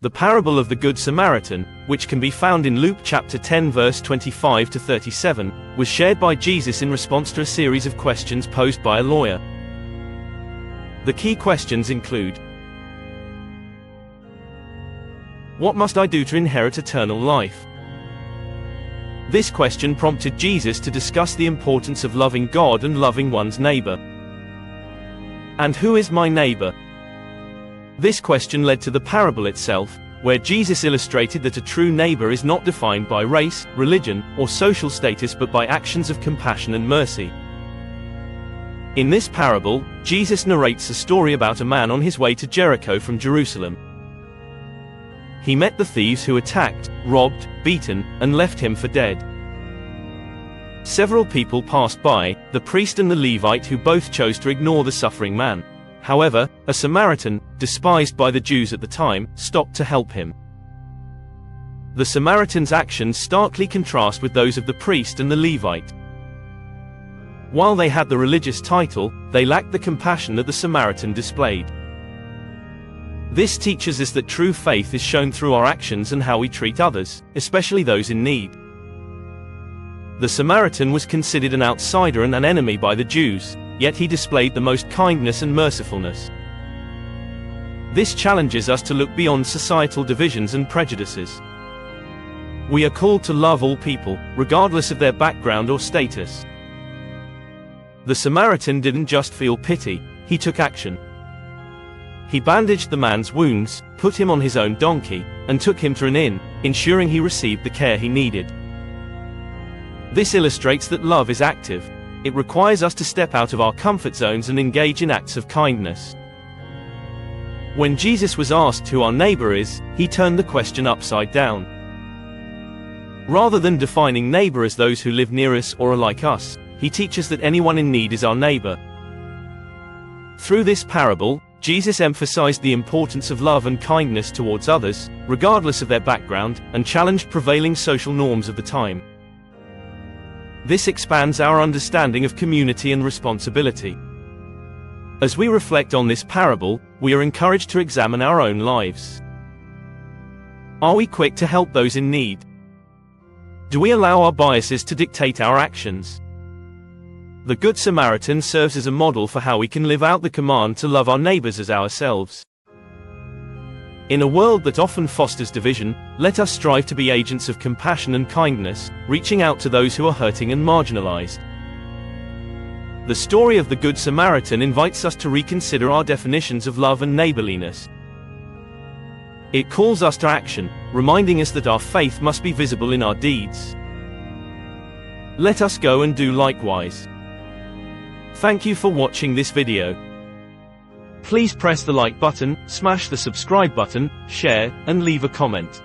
The parable of the Good Samaritan, which can be found in Luke chapter 10 verse 25 to 37, was shared by Jesus in response to a series of questions posed by a lawyer. The key questions include: what must I do to inherit eternal life? This question prompted Jesus to discuss the importance of loving God and loving one's neighbor. And who is my neighbor? This question led to the parable itself, where Jesus illustrated that a true neighbor is not defined by race, religion, or social status but by actions of compassion and mercy. In this parable, Jesus narrates a story about a man on his way to Jericho from Jerusalem. He met the thieves who attacked, robbed, beaten, and left him for dead. Several people passed by, the priest and the Levite, who both chose to ignore the suffering man. However, a Samaritan, despised by the Jews at the time, stopped to help him. The Samaritan's actions starkly contrast with those of the priest and the Levite. While they had the religious title, they lacked the compassion that the Samaritan displayed. This teaches us that true faith is shown through our actions and how we treat others, especially those in need. The Samaritan was considered an outsider and an enemy by the Jews, yet he displayed the most kindness and mercifulness. This challenges us to look beyond societal divisions and prejudices. We are called to love all people, regardless of their background or status. The Samaritan didn't just feel pity, he took action. He bandaged the man's wounds, put him on his own donkey, and took him to an inn, ensuring he received the care he needed. This illustrates that love is active. It requires us to step out of our comfort zones and engage in acts of kindness. When Jesus was asked who our neighbor is, he turned the question upside down. Rather than defining neighbor as those who live near us or are like us, he teaches that anyone in need is our neighbor. Through this parable, Jesus emphasized the importance of love and kindness towards others, regardless of their background, and challenged prevailing social norms of the time. This expands our understanding of community and responsibility. As we reflect on this parable, we are encouraged to examine our own lives. Are we quick to help those in need? Do we allow our biases to dictate our actions? The Good Samaritan serves as a model for how we can live out the command to love our neighbors as ourselves. In a world that often fosters division, let us strive to be agents of compassion and kindness, reaching out to those who are hurting and marginalized. The story of the Good Samaritan invites us to reconsider our definitions of love and neighborliness. It calls us to action, reminding us that our faith must be visible in our deeds. Let us go and do likewise. Thank you for watching this video. Please press the like button, smash the subscribe button, share, and leave a comment.